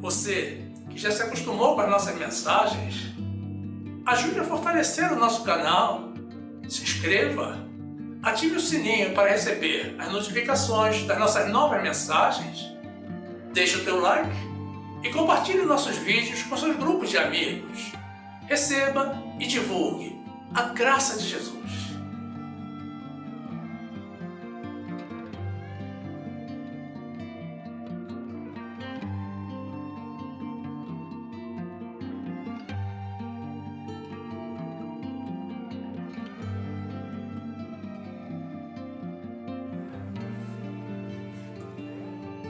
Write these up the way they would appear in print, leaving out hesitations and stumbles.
Você que já se acostumou com as nossas mensagens, ajude a fortalecer o nosso canal, se inscreva, ative o sininho para receber as notificações das nossas novas mensagens, deixe o teu like e compartilhe nossos vídeos com seus grupos de amigos. Receba e divulgue a graça de Jesus.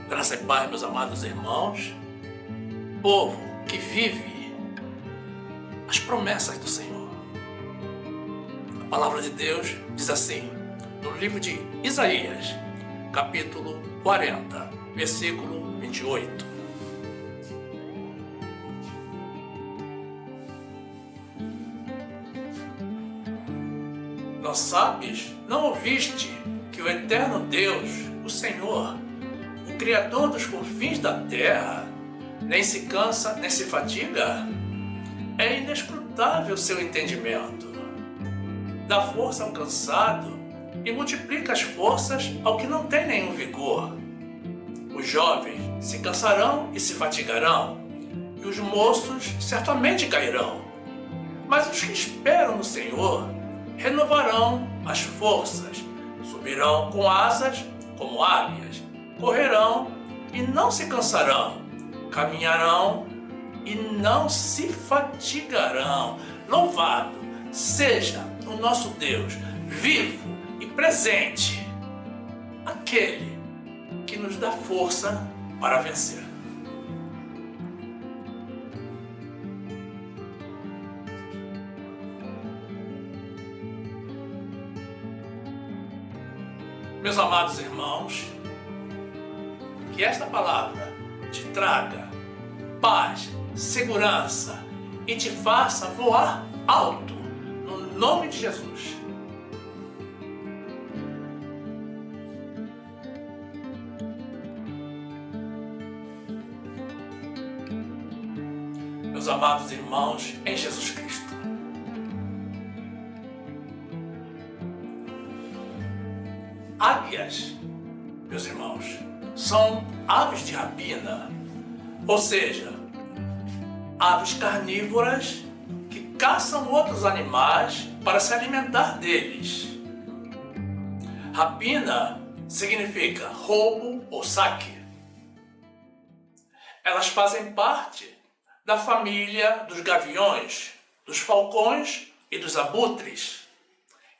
Graça e paz, meus amados irmãos, povo que vive as promessas do Senhor. A palavra de Deus diz assim, no livro de Isaías, capítulo 40, versículo 28. Não sabes, não ouviste que o eterno Deus, o Senhor, o Criador dos confins da terra, nem se cansa, nem se fatiga? É inescrutável seu entendimento. Dá força ao cansado e multiplica as forças ao que não tem nenhum vigor. Os jovens se cansarão e se fatigarão, e os moços certamente cairão. Mas os que esperam no Senhor renovarão as forças, subirão com asas como águias, correrão e não se cansarão, caminharão e não se fatigarão. Louvado seja o nosso Deus, vivo e presente, aquele que nos dá força para vencer. Meus amados irmãos, que esta palavra te traga paz, segurança e te faça voar alto, no nome de Jesus. Meus amados irmãos em Jesus Cristo, águias, meus irmãos, são aves de rapina, ou seja, aves carnívoras que caçam outros animais para se alimentar deles. Rapina significa roubo ou saque. Elas fazem parte da família dos gaviões, dos falcões e dos abutres,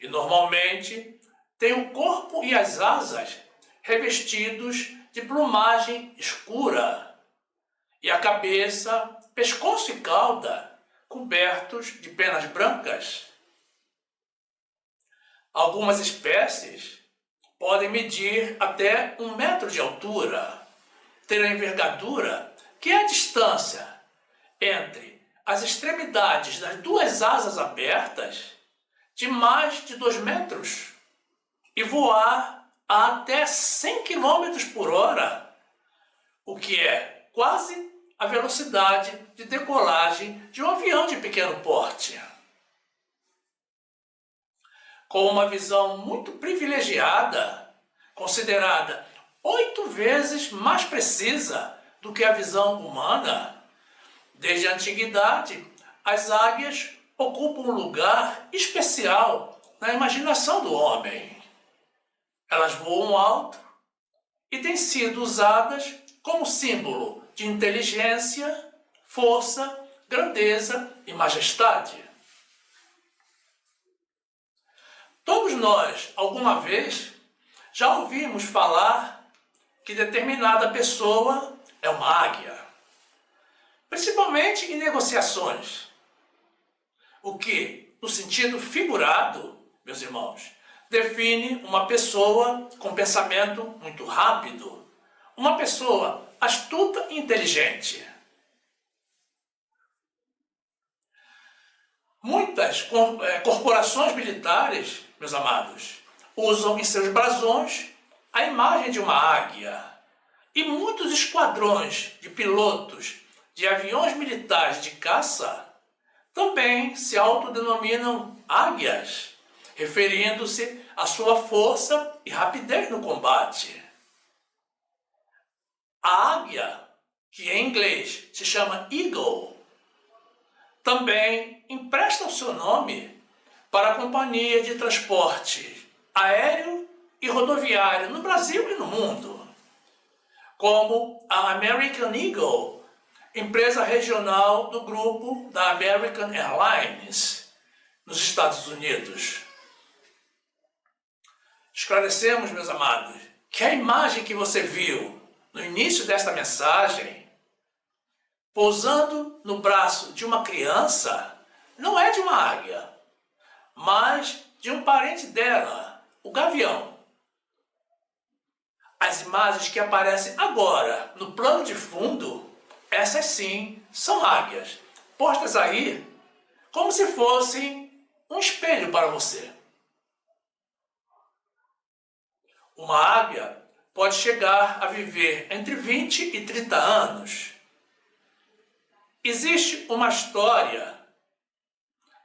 e normalmente têm o corpo e as asas revestidos de plumagem escura e a cabeça, pescoço e cauda cobertos de penas brancas. Algumas espécies podem medir até 1 metro de altura, ter a envergadura que é a distância entre as extremidades das duas asas abertas de mais de 2 metros e voar a até 100 km por hora, o que é quase a velocidade de decolagem de um avião de pequeno porte. Com uma visão muito privilegiada, considerada 8 vezes mais precisa do que a visão humana, desde a antiguidade, as águias ocupam um lugar especial na imaginação do homem. Elas voam alto e têm sido usadas como símbolo de inteligência, força, grandeza e majestade. Todos nós, alguma vez, já ouvimos falar que determinada pessoa é uma águia, principalmente em negociações. O que, no sentido figurado, meus irmãos, define uma pessoa com pensamento muito rápido, uma pessoa astuta e inteligente. Muitas corporações militares, meus amados, usam em seus brasões a imagem de uma águia. E muitos esquadrões de pilotos de aviões militares de caça também se autodenominam águias, referindo-se à sua força e rapidez no combate. A águia, que em inglês se chama eagle, também empresta o seu nome para a companhia de transporte aéreo e rodoviário no Brasil e no mundo, como a American Eagle, empresa regional do grupo da American Airlines, nos Estados Unidos. Esclarecemos, meus amados, que a imagem que você viu no início desta mensagem, pousando no braço de uma criança, não é de uma águia, mas de um parente dela, o gavião. As imagens que aparecem agora no plano de fundo, essas sim são águias, postas aí como se fossem um espelho para você. Uma águia pode chegar a viver entre 20 e 30 anos. Existe uma história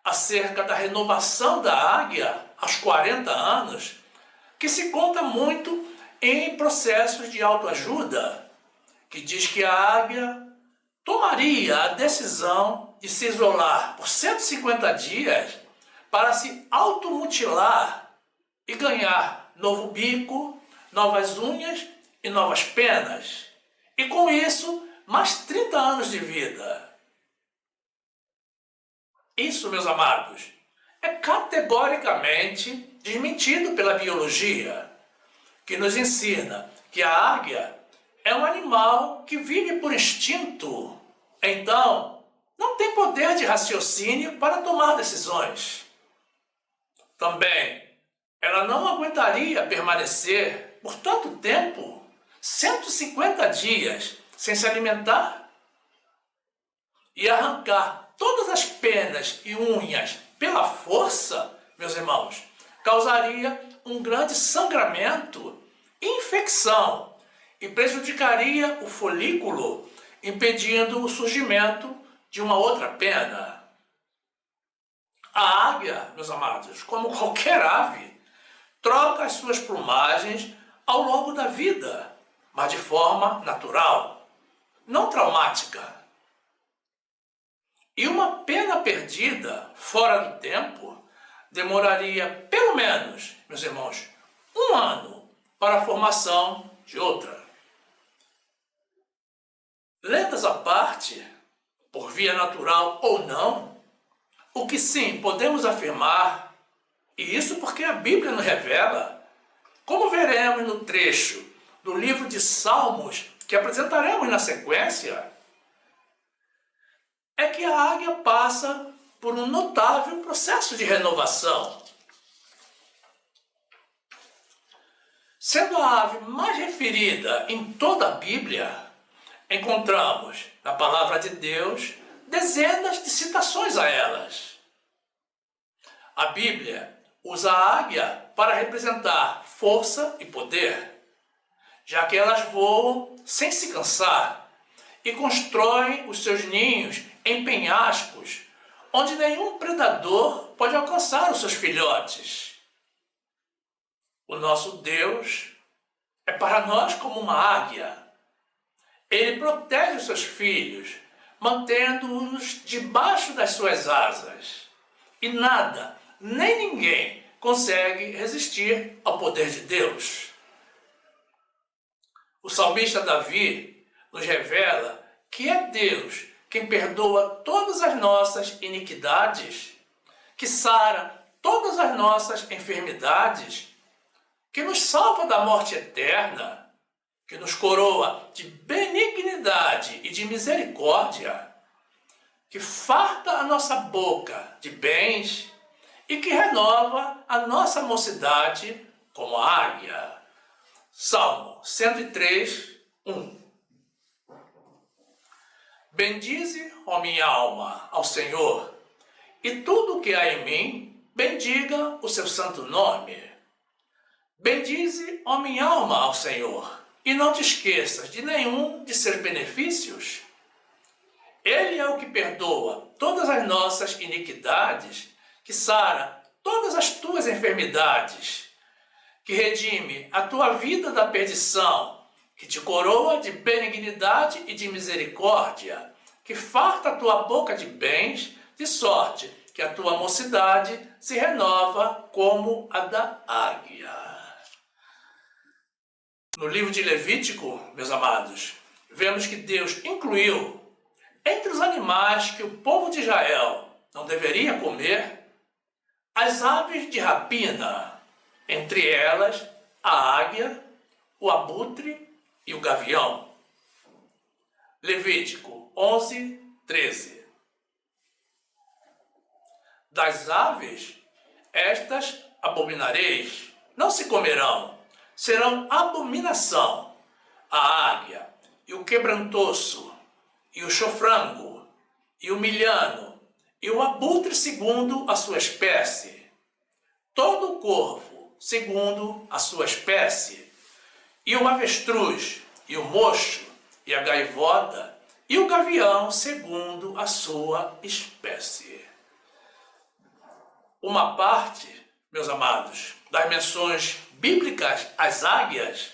acerca da renovação da águia aos 40 anos que se conta muito em processos de autoajuda, que diz que a águia tomaria a decisão de se isolar por 150 dias para se automutilar e ganhar novo bico, novas unhas e novas penas. E com isso, mais 30 anos de vida. Isso, meus amados, é categoricamente desmentido pela biologia, que nos ensina que a águia é um animal que vive por instinto. Então, não tem poder de raciocínio para tomar decisões. Também, ela não aguentaria permanecer por tanto tempo, 150 dias, sem se alimentar e arrancar todas as penas e unhas pela força, meus irmãos, causaria um grande sangramento, infecção e prejudicaria o folículo, impedindo o surgimento de uma outra pena. A águia, meus amados, como qualquer ave, troca as suas plumagens ao longo da vida, mas de forma natural, não traumática. E uma pena perdida fora do tempo demoraria pelo menos, meus irmãos, 1 ano para a formação de outra. Lendas à parte, por via natural ou não, o que sim podemos afirmar, e isso porque a Bíblia nos revela, como veremos no trecho do livro de Salmos que apresentaremos na sequência, é que a águia passa por um notável processo de renovação. Sendo a ave mais referida em toda a Bíblia, encontramos na palavra de Deus dezenas de citações a elas. A Bíblia usa a águia para representar força e poder, já que elas voam sem se cansar e constroem os seus ninhos em penhascos, onde nenhum predador pode alcançar os seus filhotes. O nosso Deus é para nós como uma águia. Ele protege os seus filhos, mantendo-os debaixo das suas asas. E nada, nem ninguém consegue resistir ao poder de Deus. O salmista Davi nos revela que é Deus quem perdoa todas as nossas iniquidades, que sara todas as nossas enfermidades, que nos salva da morte eterna, que nos coroa de benignidade e de misericórdia, que farta a nossa boca de bens e que renova a nossa mocidade como a águia. Salmo 103, 1. Bendize, ó minha alma, ao Senhor, e tudo o que há em mim, bendiga o seu santo nome. Bendize, ó minha alma, ao Senhor, e não te esqueças de nenhum de seus benefícios. Ele é o que perdoa todas as nossas iniquidades, que sara todas as tuas enfermidades, que redime a tua vida da perdição, que te coroa de benignidade e de misericórdia, que farta a tua boca de bens, de sorte que a tua mocidade se renova como a da águia. No livro de Levítico, meus amados, vemos que Deus incluiu entre os animais que o povo de Israel não deveria comer, as aves de rapina, entre elas a águia, o abutre e o gavião. Levítico 11, 13. Das aves, estas abominareis, não se comerão, serão abominação, a águia, e o quebrantoço, e o chofrango, e o milhano, e o abutre segundo a sua espécie, todo o corvo segundo a sua espécie, e o avestruz, e o mocho, e a gaivota, e o gavião segundo a sua espécie. Uma parte, meus amados, das menções bíblicas às águias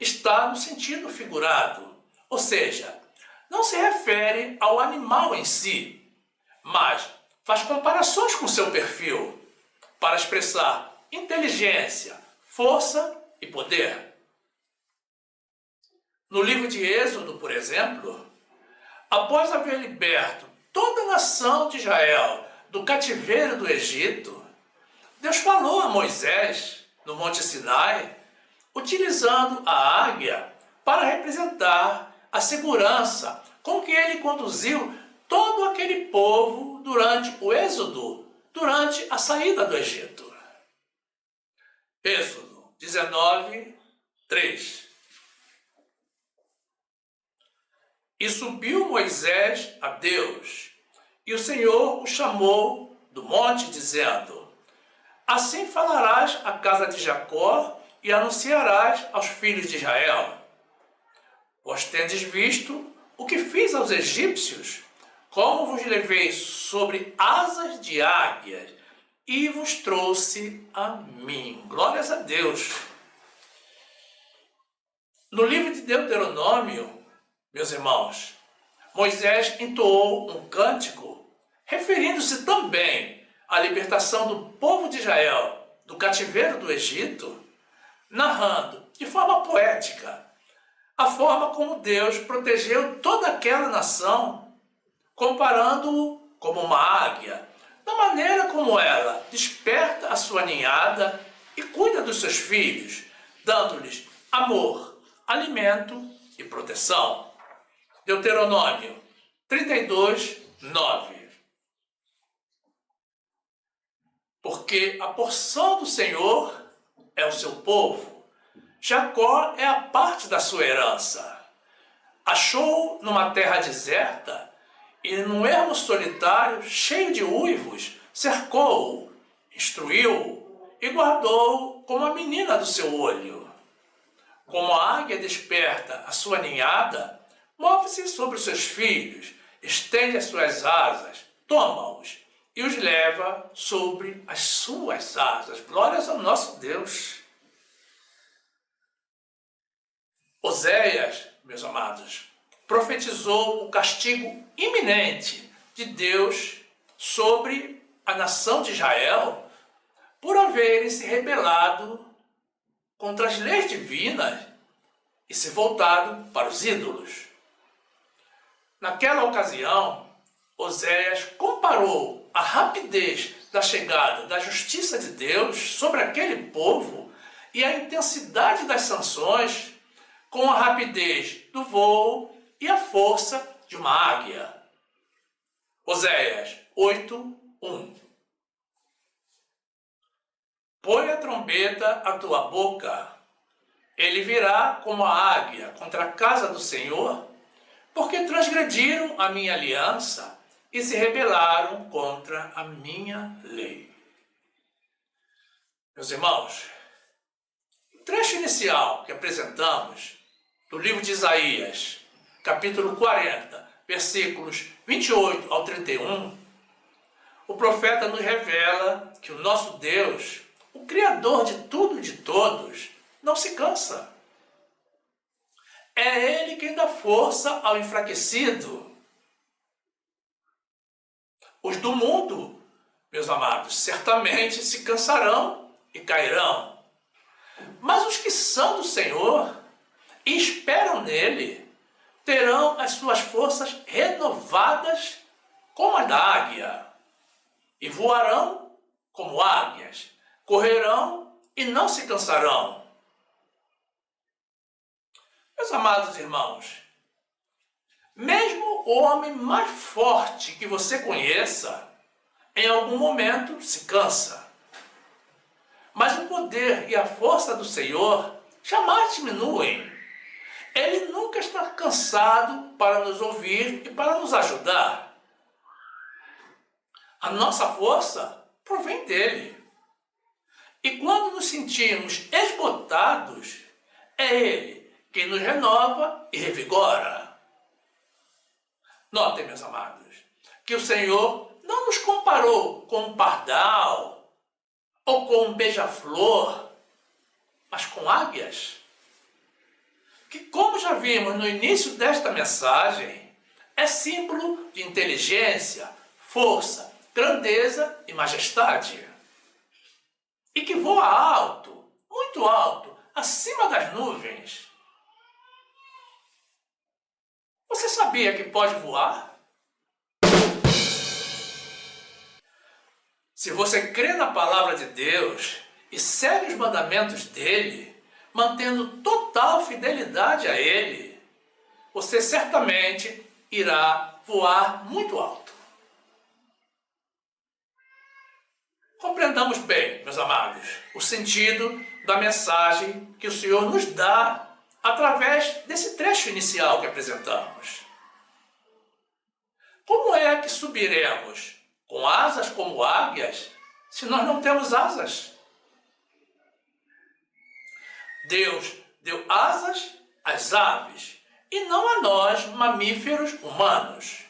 está no sentido figurado, ou seja, não se refere ao animal em si, mas faz comparações com seu perfil para expressar inteligência, força e poder. No livro de Êxodo, por exemplo, após haver liberto toda a nação de Israel do cativeiro do Egito, Deus falou a Moisés no Monte Sinai, utilizando a águia para representar a segurança com que ele conduziu todo aquele povo durante o êxodo, durante a saída do Egito. Êxodo 19, 3. E subiu Moisés a Deus, e o Senhor o chamou do monte, dizendo: assim falarás à casa de Jacó e anunciarás aos filhos de Israel: vós tendes visto o que fiz aos egípcios, como vos levei sobre asas de águias e vos trouxe a mim. Glórias a Deus. No livro de Deuteronômio, meus irmãos, Moisés entoou um cântico referindo-se também à libertação do povo de Israel do cativeiro do Egito, narrando de forma poética a forma como Deus protegeu toda aquela nação, comparando-o como uma águia, da maneira como ela desperta a sua ninhada e cuida dos seus filhos, dando-lhes amor, alimento e proteção. Deuteronômio 32, 9. Porque a porção do Senhor é o seu povo, Jacó é a parte da sua herança. Achou numa terra deserta e num ermo solitário cheio de uivos, cercou-o, instruiu-o e guardou-o como a menina do seu olho. Como a águia desperta a sua ninhada, move-se sobre os seus filhos, estende as suas asas, toma-os e os leva sobre as suas asas. Glórias ao nosso Deus. Oséias, meus amados, profetizou o castigo iminente de Deus sobre a nação de Israel por haverem se rebelado contra as leis divinas e se voltado para os ídolos. Naquela ocasião, Oséias comparou a rapidez da chegada da justiça de Deus sobre aquele povo e a intensidade das sanções com a rapidez do voo e a força de uma águia. Oséias 8, 1. Põe a trombeta à tua boca, ele virá como a águia contra a casa do Senhor, porque transgrediram a minha aliança e se rebelaram contra a minha lei. Meus irmãos, o trecho inicial que apresentamos do livro de Isaías, capítulo 40, versículos 28 ao 31, o profeta nos revela que o nosso Deus, o Criador de tudo e de todos, não se cansa. É Ele quem dá força ao enfraquecido. Os do mundo, meus amados, certamente se cansarão e cairão. Mas os que são do Senhor e esperam nele, terão as suas forças renovadas como as da águia, e voarão como águias, correrão e não se cansarão. Meus amados irmãos, mesmo o homem mais forte que você conheça, em algum momento se cansa. Mas o poder e a força do Senhor jamais diminuem. Ele nunca está cansado para nos ouvir e para nos ajudar. A nossa força provém dele. E quando nos sentimos esgotados, é ele quem nos renova e revigora. Notem, meus amados, que o Senhor não nos comparou com um pardal ou com um beija-flor, mas com águias. Que, como já vimos no início desta mensagem, é símbolo de inteligência, força, grandeza e majestade. E que voa alto, muito alto, acima das nuvens. Você sabia que pode voar? Se você crê na palavra de Deus e segue os mandamentos dele, mantendo total fidelidade a ele, você certamente irá voar muito alto. Compreendamos bem, meus amados, o sentido da mensagem que o Senhor nos dá através desse trecho inicial que apresentamos. Como é que subiremos com asas como águias se nós não temos asas? Deus deu asas às aves e não a nós, mamíferos humanos.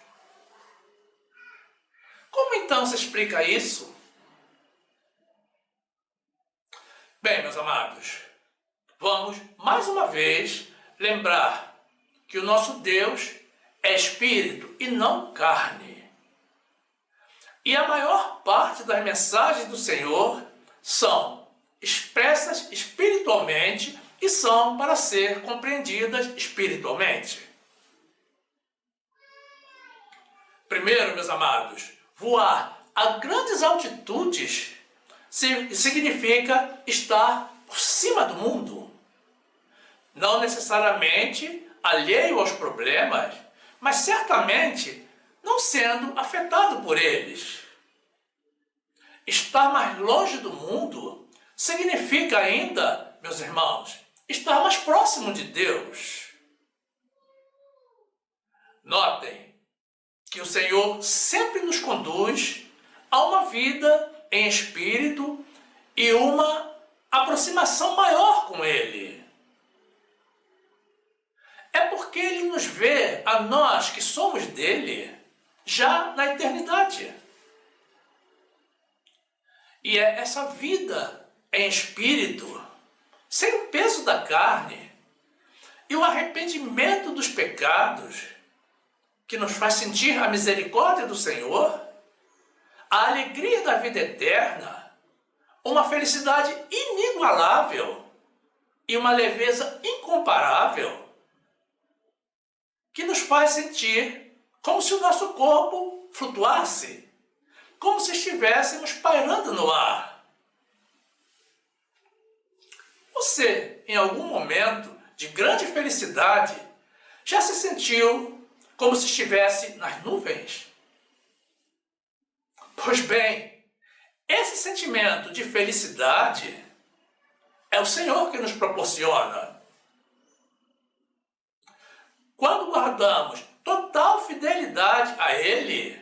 Como então se explica isso? Bem, meus amados, vamos mais uma vez lembrar que o nosso Deus é espírito e não carne. E a maior parte das mensagens do Senhor são expressas espiritualmente e são para ser compreendidas espiritualmente. Primeiro, meus amados, voar a grandes altitudes significa estar por cima do mundo. Não necessariamente alheio aos problemas, mas certamente não sendo afetado por eles. Estar mais longe do mundo significa ainda, meus irmãos, estar mais próximo de Deus. Notem que o Senhor sempre nos conduz a uma vida em espírito e uma aproximação maior com Ele. É porque Ele nos vê, a nós que somos dele, já na eternidade. E é essa vida em espírito, sem o peso da carne, e o arrependimento dos pecados, que nos faz sentir a misericórdia do Senhor, a alegria da vida eterna, uma felicidade inigualável e uma leveza incomparável, que nos faz sentir como se o nosso corpo flutuasse, como se estivéssemos pairando no ar. Você, em algum momento de grande felicidade, já se sentiu como se estivesse nas nuvens? Pois bem, esse sentimento de felicidade é o Senhor que nos proporciona. Quando guardamos total fidelidade a Ele,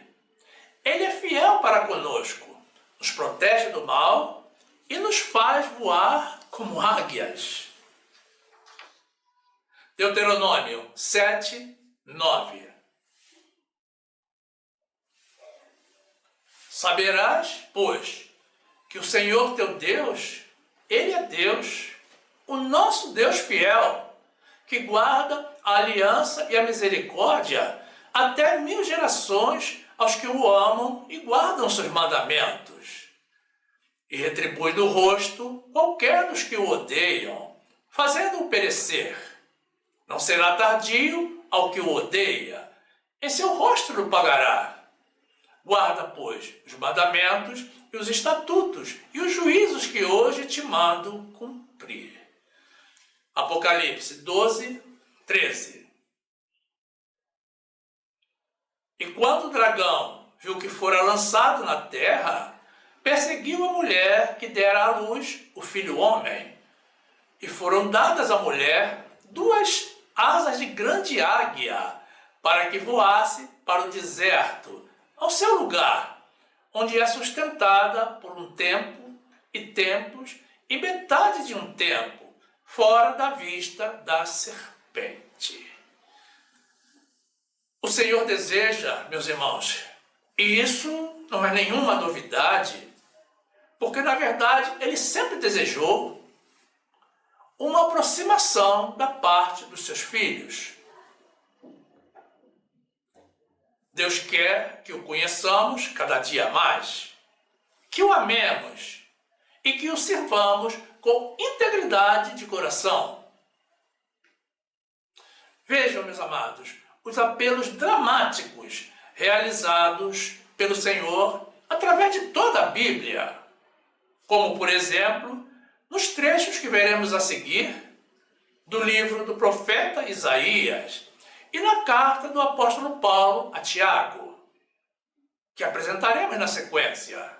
Ele é fiel para conosco, nos protege do mal e nos faz voar como águias. Deuteronômio 7, 9. Saberás, pois, que o Senhor teu Deus, Ele é Deus, o nosso Deus fiel, que guarda a aliança e a misericórdia até 1000 gerações aos que o amam e guardam seus mandamentos. E retribui do rosto qualquer dos que o odeiam, fazendo-o perecer. Não será tardio ao que o odeia, em seu rosto lhe pagará. Guarda, pois, os mandamentos e os estatutos e os juízos que hoje te mando cumprir. Apocalipse 12, 13. E quando o dragão viu que fora lançado na terra, perseguiu a mulher que dera à luz o filho homem. E foram dadas à mulher 2 asas de grande águia, para que voasse para o deserto, ao seu lugar, onde é sustentada por um tempo e tempos e metade de um tempo, fora da vista da serpente. O Senhor deseja, meus irmãos, e isso não é nenhuma novidade, porque na verdade Ele sempre desejou uma aproximação da parte dos seus filhos. Deus quer que o conheçamos cada dia mais, que o amemos e que o sirvamos com integridade de coração. Vejam, meus amados, os apelos dramáticos realizados pelo Senhor através de toda a Bíblia, como, por exemplo, nos trechos que veremos a seguir do livro do profeta Isaías e na carta do apóstolo Paulo a Tiago, que apresentaremos na sequência.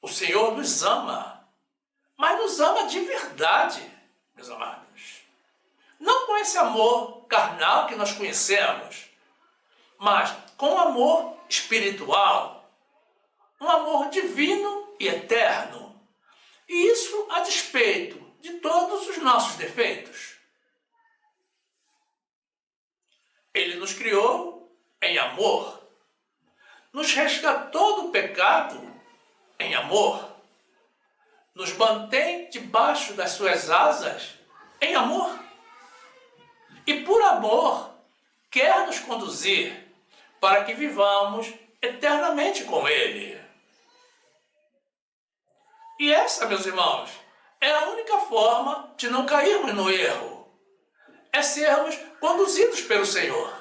O Senhor nos ama, mas nos ama de verdade, meus amados. Não com esse amor carnal que nós conhecemos, mas com o amor espiritual, um amor divino e eterno. E isso a despeito de todos os nossos defeitos. Ele nos criou em amor, nos resgatou do pecado em amor, nos mantém debaixo das suas asas em amor. E por amor quer nos conduzir para que vivamos eternamente com Ele. E essa, meus irmãos, é a única forma de não cairmos no erro. É sermos conduzidos pelo Senhor.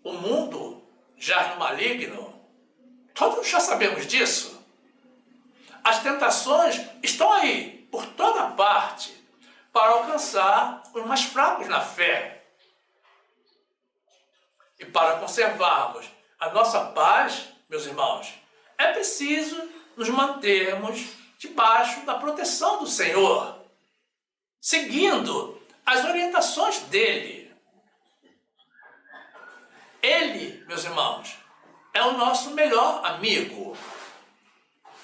O mundo jaz no maligno. Todos já sabemos disso. As tentações estão aí, por toda parte, para alcançar os mais fracos na fé. E para conservarmos a nossa paz, meus irmãos, é preciso nos mantermos debaixo da proteção do Senhor, seguindo as orientações dele. Ele, meus irmãos, é o nosso melhor amigo,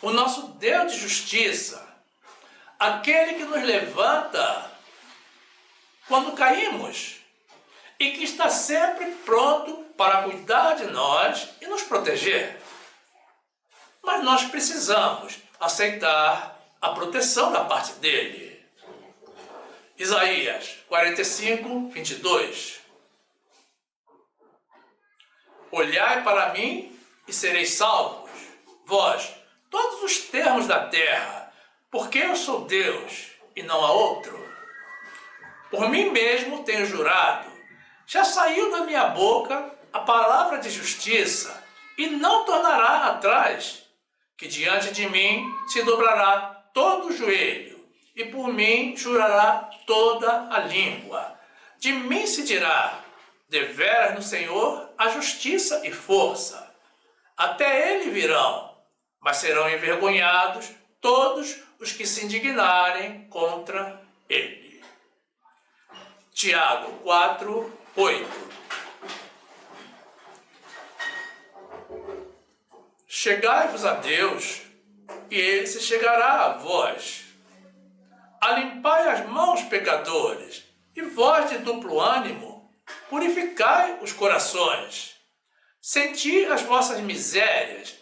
o nosso Deus de justiça, aquele que nos levanta quando caímos e que está sempre pronto para cuidar de nós e nos proteger. Mas nós precisamos aceitar a proteção da parte dele. Isaías 45, 22. Olhai para mim e sereis salvos, vós, todos os termos da terra, porque eu sou Deus e não há outro. Por mim mesmo tenho jurado, já saiu da minha boca a palavra de justiça e não tornará atrás, que diante de mim se dobrará todo o joelho e por mim jurará toda a língua. De mim se dirá, deveras no Senhor a justiça e força. Até ele virão, mas serão envergonhados todos os que se indignarem contra ele. Tiago 4, 8. Chegai-vos a Deus, e Ele se chegará a vós. Alimpai as mãos, pecadores, e vós de duplo ânimo, purificai os corações, senti as vossas misérias,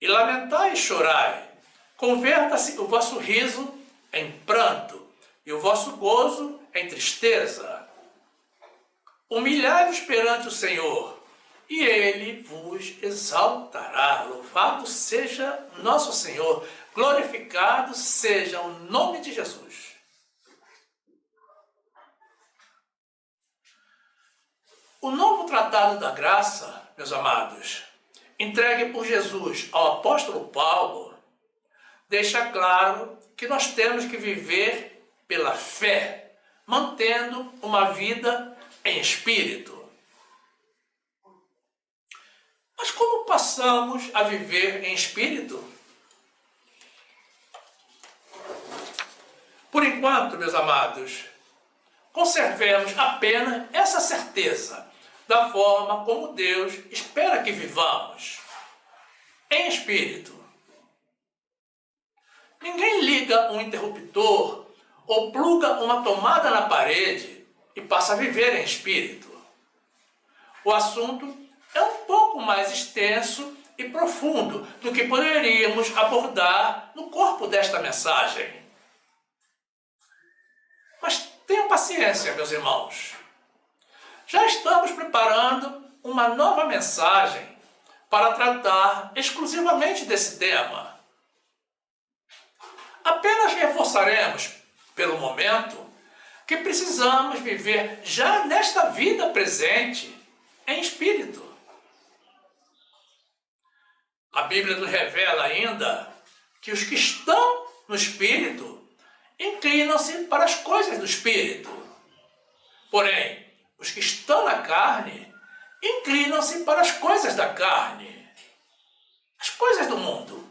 e lamentai e chorai. Converta-se o vosso riso em pranto, e o vosso gozo em tristeza. Humilhai-vos perante o Senhor, e Ele vos exaltará. Louvado seja nosso Senhor, glorificado seja o nome de Jesus. O novo tratado da graça, meus amados, entregue por Jesus ao apóstolo Paulo, deixa claro que nós temos que viver pela fé, mantendo uma vida em espírito. Mas como passamos a viver em espírito? Por enquanto, meus amados, conservemos apenas essa certeza da forma como Deus espera que vivamos, em espírito. Ninguém liga um interruptor ou pluga uma tomada na parede e passa a viver em espírito. O assunto é um pouco mais extenso e profundo do que poderíamos abordar no corpo desta mensagem. Mas tenham paciência, meus irmãos. Já estamos preparando uma nova mensagem para tratar exclusivamente desse tema. Apenas reforçaremos, pelo momento, que precisamos viver já nesta vida presente, em espírito. A Bíblia nos revela ainda que os que estão no espírito inclinam-se para as coisas do espírito. Porém, os que estão na carne inclinam-se para as coisas da carne, as coisas do mundo.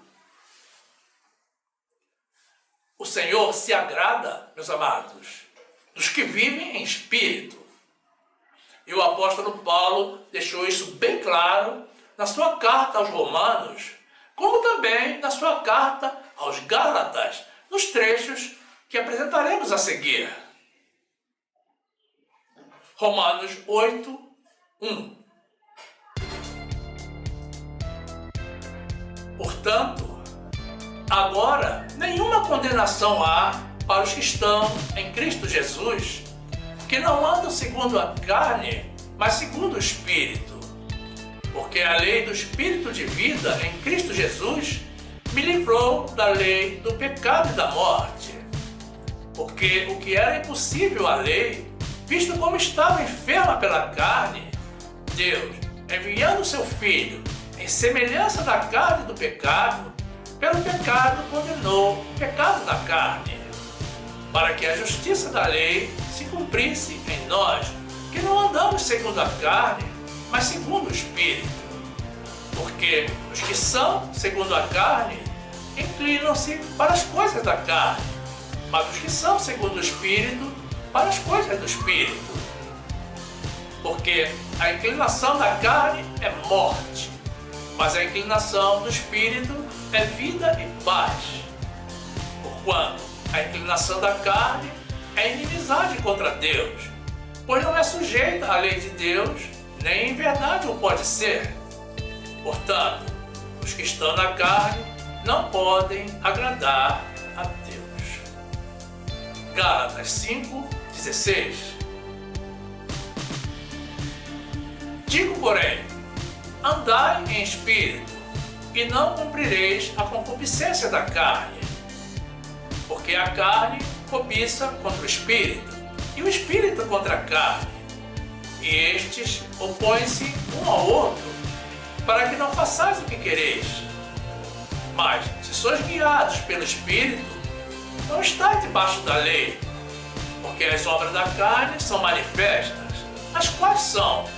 O Senhor se agrada, meus amados, dos que vivem em espírito. E o apóstolo Paulo deixou isso bem claro na sua carta aos Romanos, como também na sua carta aos Gálatas, nos trechos que apresentaremos a seguir. Romanos 8, 1. Portanto, agora nenhuma condenação há para os que estão em Cristo Jesus, que não andam segundo a carne, mas segundo o Espírito. Porque a lei do Espírito de vida em Cristo Jesus me livrou da lei do pecado e da morte. Porque o que era impossível à lei, visto como estava enferma pela carne, Deus, enviando seu Filho em semelhança da carne do pecado, pelo pecado condenou o pecado da carne, para que a justiça da lei se cumprisse em nós, que não andamos segundo a carne, mas segundo o Espírito. Porque os que são segundo a carne inclinam-se para as coisas da carne, mas os que são segundo o Espírito, para as coisas do Espírito. Porque a inclinação da carne é morte, mas a inclinação do Espírito é vida e paz. Porquanto a inclinação da carne é inimizade contra Deus, pois não é sujeita à lei de Deus, nem em verdade o pode ser. Portanto, os que estão na carne não podem agradar a Deus. Gálatas 5, 16. Digo, porém, andai em espírito, e não cumprireis a concupiscência da carne. Porque a carne cobiça contra o espírito, e o espírito contra a carne. E estes opõem-se um ao outro, para que não façais o que quereis. Mas, se sois guiados pelo Espírito, não estáis debaixo da lei, porque as obras da carne são manifestas, as quais são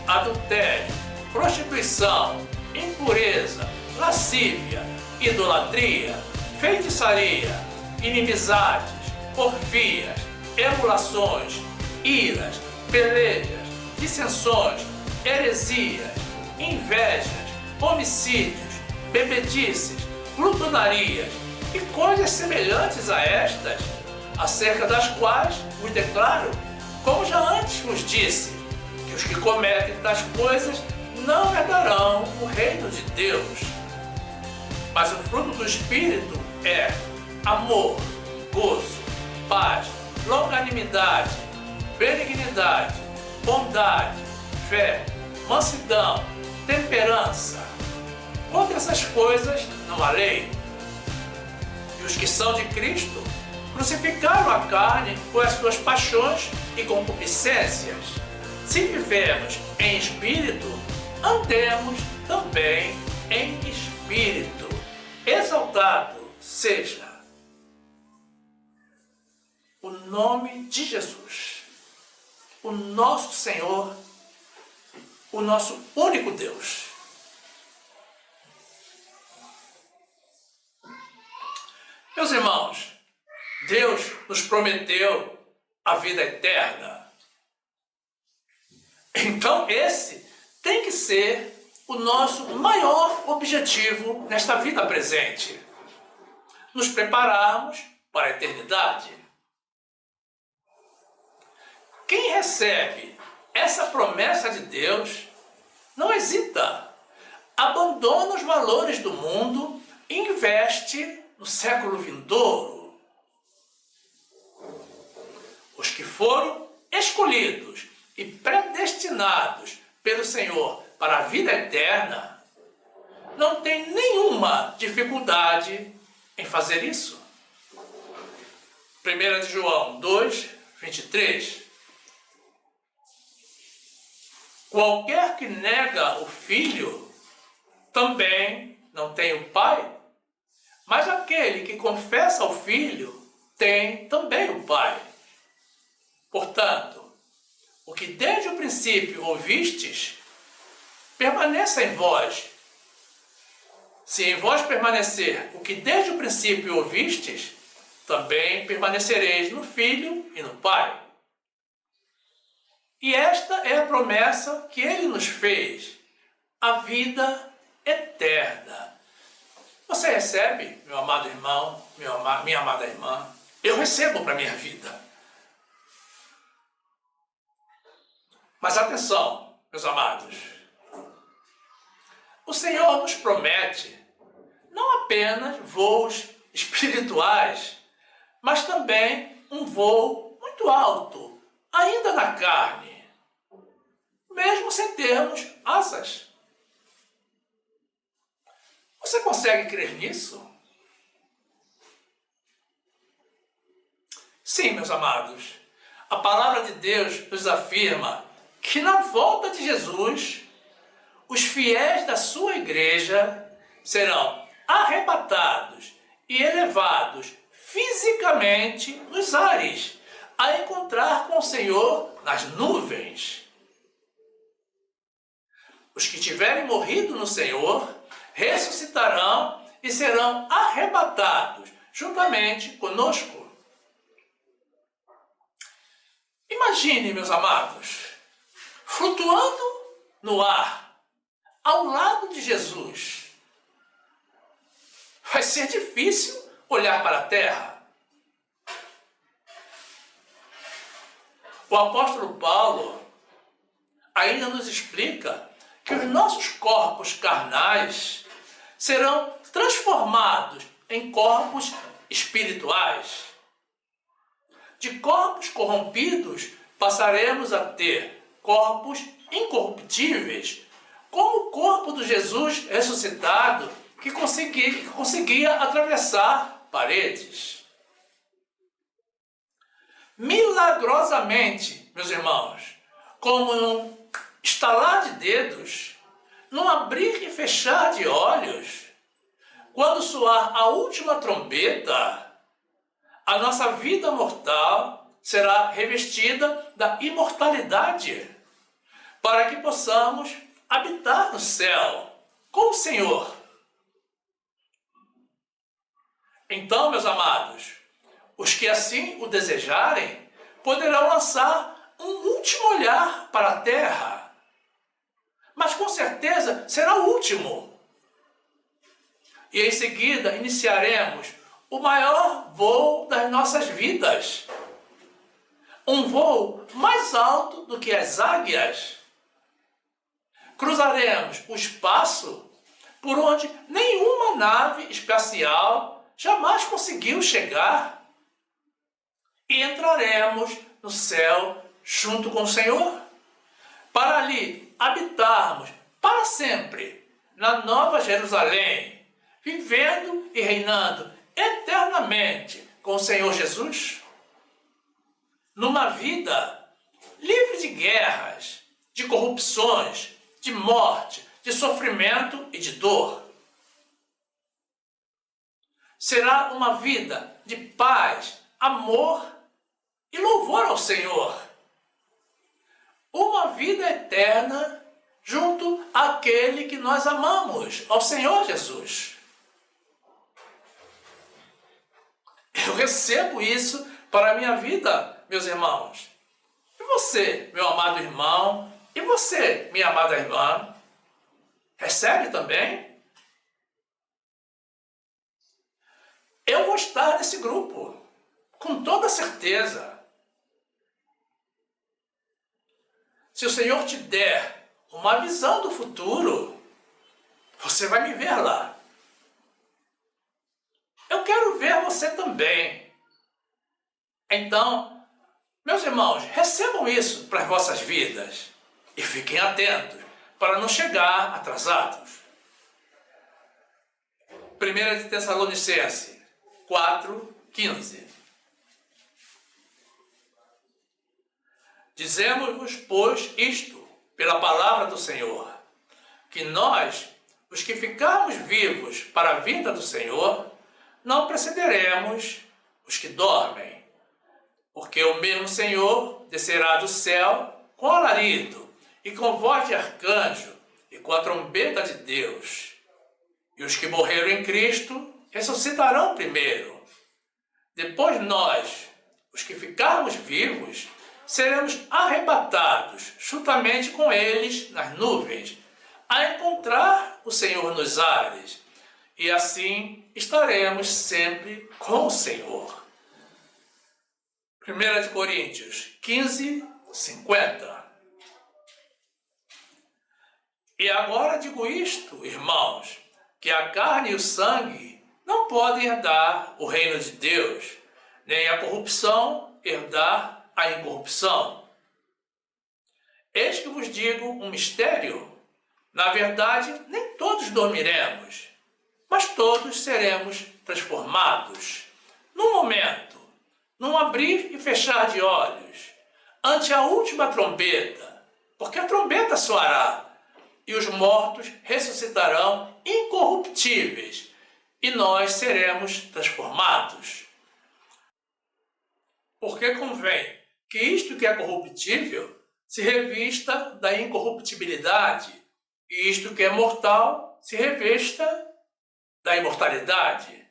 adultério, prostituição, impureza, lascívia, idolatria, feitiçaria, inimizades, porfias, emulações, iras, pelejas, dissensões, heresias, invejas, homicídios, bebedices, glutonarias e coisas semelhantes a estas, acerca das quais vos declaro, como já antes vos disse, que os que cometem tais coisas não herdarão o reino de Deus. Mas o fruto do Espírito é amor, gozo, paz, longanimidade, benignidade, bondade, fé, mansidão, temperança. Contra essas coisas não há lei. E os que são de Cristo crucificaram a carne com as suas paixões e concupiscências. Se vivemos em espírito, andemos também em espírito. Exaltado seja o nome de Jesus, o nosso Senhor, o nosso único Deus. Meus irmãos, Deus nos prometeu a vida eterna. Então esse tem que ser o nosso maior objetivo nesta vida presente. Nos prepararmos para a eternidade. Quem recebe essa promessa de Deus não hesita, abandona os valores do mundo e investe no século vindouro. Os que foram escolhidos e predestinados pelo Senhor para a vida eterna não têm nenhuma dificuldade em fazer isso. 1 de João 2, 23. Qualquer que nega o Filho também não tem o Pai, mas aquele que confessa o Filho tem também o Pai. Portanto, o que desde o princípio ouvistes, permaneça em vós. Se em vós permanecer o que desde o princípio ouvistes, também permanecereis no Filho e no Pai. E esta é a promessa que Ele nos fez, a vida eterna. Você recebe, meu amado irmão, minha amada irmã? Eu recebo para a minha vida. Mas atenção, meus amados. O Senhor nos promete não apenas voos espirituais, mas também um voo muito alto, ainda na carne, mesmo sem termos asas. Você consegue crer nisso? Sim, meus amados. A palavra de Deus nos afirma que na volta de Jesus, os fiéis da sua igreja serão arrebatados e elevados fisicamente nos ares, a encontrar com o Senhor nas nuvens. Os que tiverem morrido no Senhor ressuscitarão e serão arrebatados juntamente conosco. Imagine, meus amados, flutuando no ar, ao lado de Jesus. Vai ser difícil olhar para a terra. O apóstolo Paulo ainda nos explica que os nossos corpos carnais serão transformados em corpos espirituais. De corpos corrompidos passaremos a ter corpos incorruptíveis, como o corpo de Jesus ressuscitado que conseguia atravessar paredes. Milagrosamente, meus irmãos, como num estalar de dedos, num abrir e fechar de olhos, quando soar a última trombeta, a nossa vida mortal será revestida da imortalidade, para que possamos habitar no céu com o Senhor. Então, meus amados, os que assim o desejarem poderão lançar um último olhar para a terra, mas com certeza será o último. E em seguida iniciaremos o maior voo das nossas vidas. Um voo mais alto do que as águias. cruzaremos o espaço por onde nenhuma nave espacial jamais conseguiu chegar e entraremos no céu junto com o Senhor, para ali habitarmos para sempre na Nova Jerusalém, vivendo e reinando eternamente com o Senhor Jesus, numa vida livre de guerras, de corrupções, de morte, de sofrimento e de dor. Será uma vida de paz, amor e louvor ao Senhor. Uma vida eterna junto àquele que nós amamos, ao Senhor Jesus. Eu recebo isso para a minha vida, meus irmãos. E você, meu amado irmão, e você, minha amada irmã, recebe também? Eu vou estar nesse grupo, com toda certeza. Se o Senhor te der uma visão do futuro, você vai me ver lá. Eu quero ver você também. Então, meus irmãos, recebam isso para as vossas vidas e fiquem atentos para não chegar atrasados. 1 de Tessalonicenses 4:15. Dizemos-vos, pois, isto, pela palavra do Senhor, que nós, os que ficarmos vivos para a vinda do Senhor, não precederemos os que dormem. Porque o mesmo Senhor descerá do céu com alarido, e com voz de arcanjo, e com a trombeta de Deus. E os que morreram em Cristo ressuscitarão primeiro. Depois nós, os que ficarmos vivos, seremos arrebatados juntamente com eles nas nuvens, a encontrar o Senhor nos ares, e assim estaremos sempre com o Senhor. 1 de Coríntios 15:50. E agora digo isto, irmãos, que a carne e o sangue não podem herdar o reino de Deus, nem a corrupção herdar a incorrupção. Eis que vos digo um mistério. Na verdade, nem todos dormiremos, mas todos seremos transformados. Num momento, num abrir e fechar de olhos, ante a última trombeta, porque a trombeta soará, e os mortos ressuscitarão incorruptíveis, e nós seremos transformados. Porque convém que isto que é corruptível se revista da incorruptibilidade, e isto que é mortal se revista da imortalidade.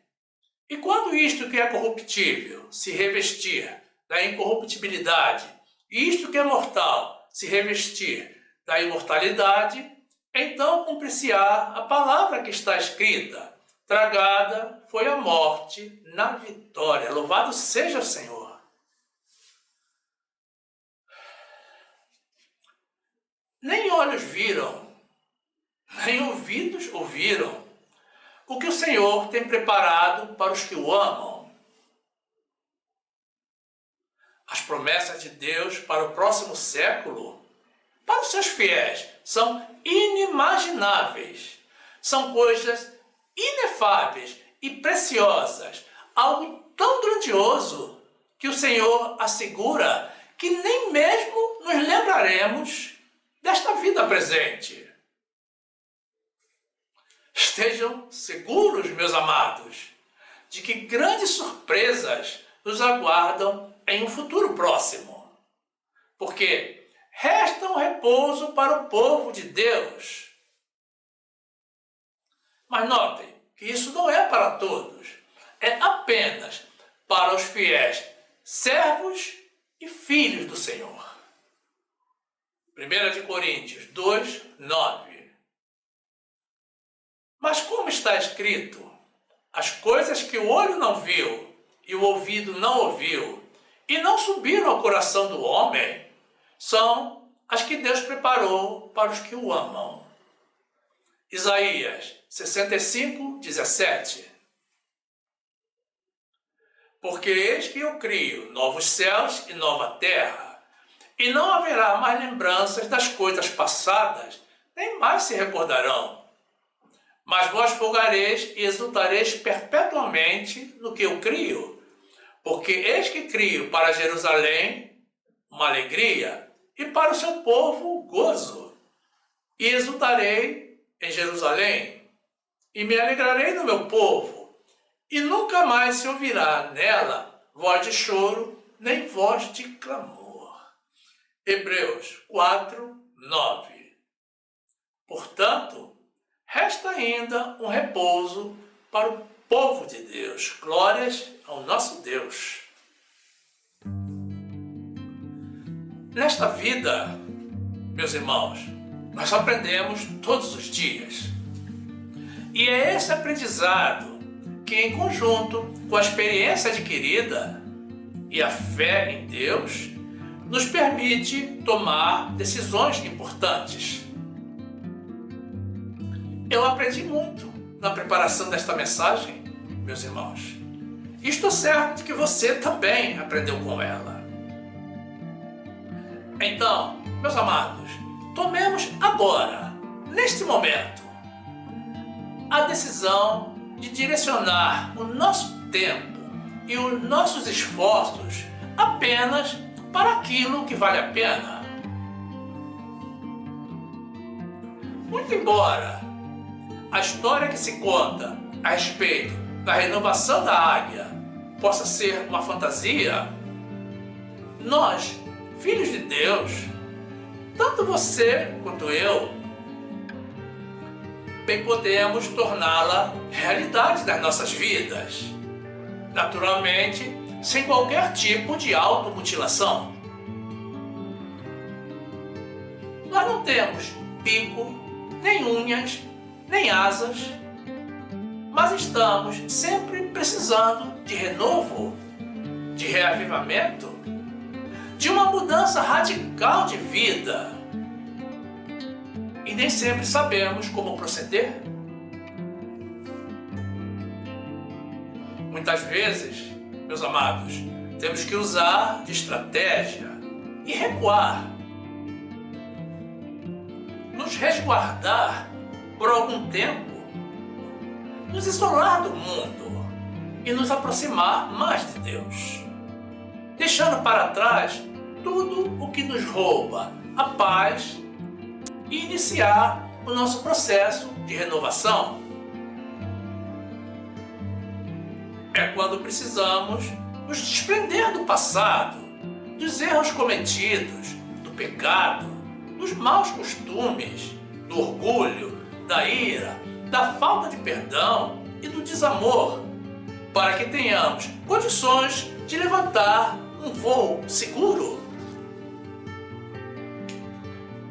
E quando isto que é corruptível se revestir da incorruptibilidade, e isto que é mortal se revestir da imortalidade, então cumprir-se-á a palavra que está escrita: tragada foi a morte na vitória. Louvado seja o Senhor. Nem olhos viram, nem ouvidos ouviram o que o Senhor tem preparado para os que o amam. As promessas de Deus para o próximo século, para os seus fiéis, são inimagináveis. São coisas inefáveis e preciosas, algo tão grandioso que o Senhor assegura que nem mesmo nos lembraremos desta vida presente. Estejam seguros, meus amados, de que grandes surpresas nos aguardam em um futuro próximo, porque resta um repouso para o povo de Deus. Mas notem que isso não é para todos, é apenas para os fiéis servos e filhos do Senhor. 1 de Coríntios 2:9. Mas como está escrito, as coisas que o olho não viu e o ouvido não ouviu e não subiram ao coração do homem, são as que Deus preparou para os que o amam. Isaías 65:17. Porque eis que eu crio novos céus e nova terra, e não haverá mais lembranças das coisas passadas, nem mais se recordarão. Mas vós folgareis e exultareis perpetuamente no que eu crio, porque eis que crio para Jerusalém uma alegria, e para o seu povo gozo. E exultarei em Jerusalém, e me alegrarei no meu povo, e nunca mais se ouvirá nela voz de choro, nem voz de clamor. Hebreus 4:9. Portanto, resta ainda um repouso para o povo de Deus. Glórias ao nosso Deus. Nesta vida, meus irmãos, nós aprendemos todos os dias. E é esse aprendizado que, em conjunto com a experiência adquirida e a fé em Deus, nos permite tomar decisões importantes. Eu aprendi muito na preparação desta mensagem, meus irmãos. E estou certo de que você também aprendeu com ela. Então, meus amados, tomemos agora, neste momento, a decisão de direcionar o nosso tempo e os nossos esforços apenas para aquilo que vale a pena. Muito embora a história que se conta a respeito da renovação da águia possa ser uma fantasia, nós, filhos de Deus, tanto você quanto eu, bem podemos torná-la realidade das nossas vidas. Naturalmente, sem qualquer tipo de automutilação. Nós não temos pico, nem unhas, nem asas, mas estamos sempre precisando de renovo, de reavivamento, de uma mudança radical de vida. E nem sempre sabemos como proceder. Muitas vezes, meus amados, temos que usar de estratégia e recuar. Nos resguardar por algum tempo, nos isolar do mundo e nos aproximar mais de Deus, deixando para trás tudo o que nos rouba a paz e iniciar o nosso processo de renovação. É quando precisamos nos desprender do passado, dos erros cometidos, do pecado, dos maus costumes, do orgulho, da ira, da falta de perdão e do desamor, para que tenhamos condições de levantar um voo seguro.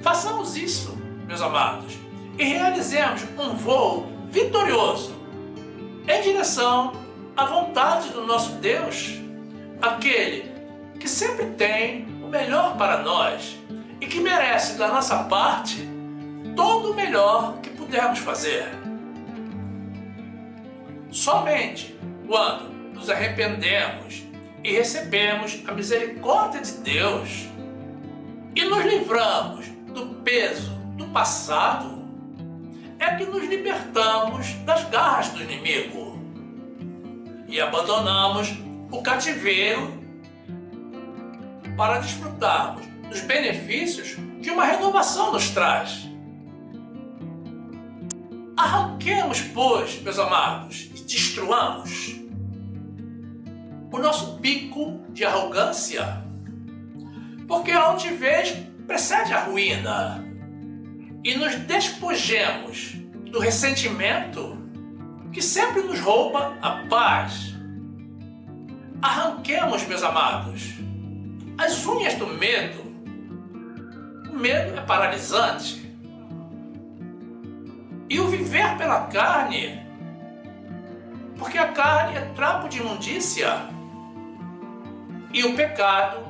Façamos isso, meus amados, e realizemos um voo vitorioso em direção à vontade do nosso Deus, aquele que sempre tem o melhor para nós e que merece da nossa parte todo o melhor que pudermos fazer. Somente quando nos arrependemos e recebemos a misericórdia de Deus e nos livramos do peso do passado, é que nos libertamos das garras do inimigo e abandonamos o cativeiro para desfrutarmos dos benefícios que uma renovação nos traz. Arranquemos, pois, meus amados, e destruamos o nosso pico de arrogância, porque a altivez precede a ruína, e nos despojemos do ressentimento que sempre nos rouba a paz. Arranquemos, meus amados, as unhas do medo. O medo é paralisante. E o viver pela carne, porque a carne é trapo de imundícia, e o pecado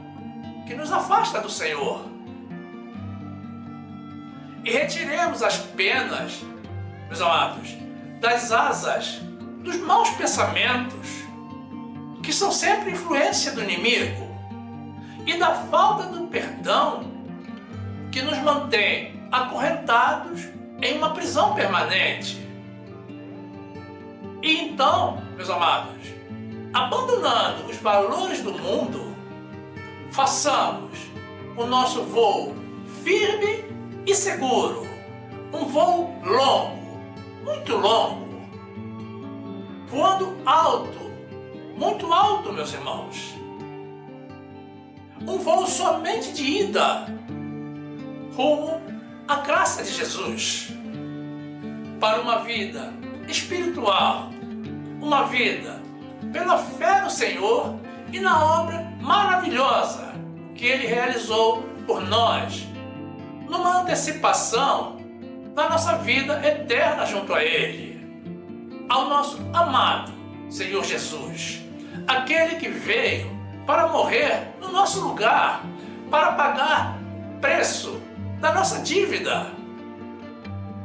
que nos afasta do Senhor. e retiremos as penas, meus amados, das asas dos maus pensamentos, que são sempre influência do inimigo, e da falta do perdão, que nos mantém acorrentados em uma prisão permanente. E então, meus amados, abandonando os valores do mundo, façamos o nosso voo firme e seguro, um voo longo, muito longo, voando alto, muito alto, meus irmãos. Um voo somente de ida, rumo à graça de Jesus, para uma vida espiritual, uma vida pela fé no Senhor e na obra maravilhosa que Ele realizou por nós, numa antecipação da nossa vida eterna junto a Ele, ao nosso amado Senhor Jesus, aquele que veio para morrer no nosso lugar, para pagar preço da nossa dívida,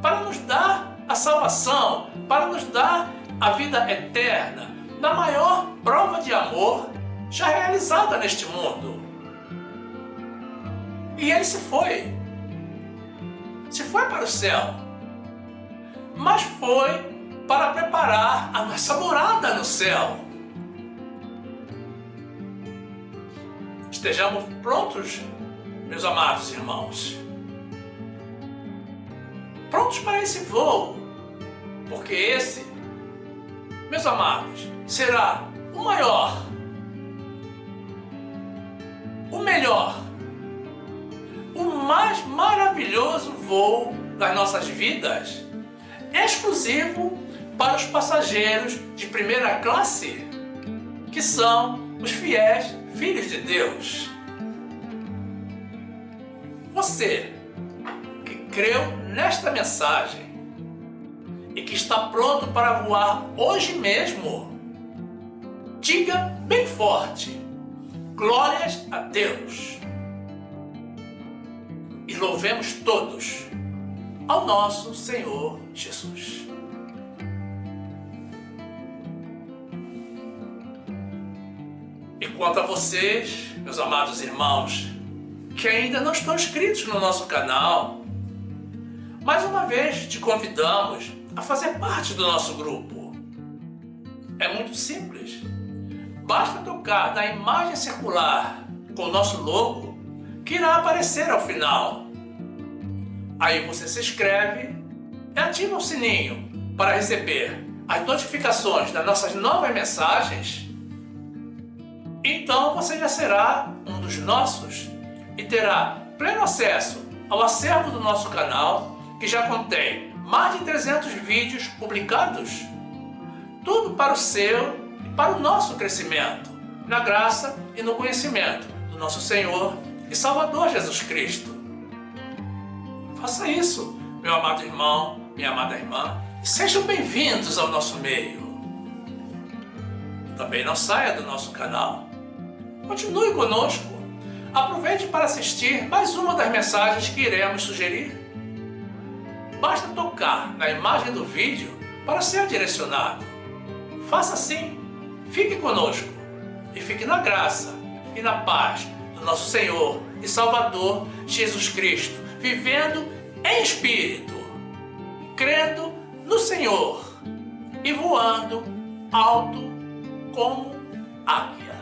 para nos dar a salvação, para nos dar a vida eterna, na maior prova de amor já realizada neste mundo. E Ele se foi para o céu, mas foi para preparar a nossa morada no céu. Estejamos prontos, meus amados irmãos, prontos para esse voo, porque esse, meus amados, será o maior, o melhor, o mais maravilhoso voo das nossas vidas, exclusivo para os passageiros de primeira classe, que são os fiéis filhos de Deus. Você que creu nesta mensagem e que está pronto para voar hoje mesmo, diga bem forte: glórias a Deus! E louvemos todos ao nosso Senhor Jesus. E quanto a vocês, meus amados irmãos, que ainda não estão inscritos no nosso canal, mais uma vez te convidamos a fazer parte do nosso grupo. É muito simples. Basta tocar na imagem circular com o nosso logo, que irá aparecer ao final. Aí você se inscreve e ativa o sininho para receber as notificações das nossas novas mensagens. Então você já será um dos nossos e terá pleno acesso ao acervo do nosso canal, que já contém mais de 300 vídeos publicados, tudo para o seu e para o nosso crescimento, na graça e no conhecimento do nosso Senhor e Salvador Jesus Cristo. Faça isso, meu amado irmão, minha amada irmã, e sejam bem-vindos ao nosso meio. Também não saia do nosso canal. Continue conosco. Aproveite para assistir mais uma das mensagens que iremos sugerir. Basta tocar na imagem do vídeo para ser direcionado. Faça assim. Fique conosco e fique na graça e na paz do nosso Senhor e Salvador Jesus Cristo, vivendo em espírito, crendo no Senhor e voando alto como águia.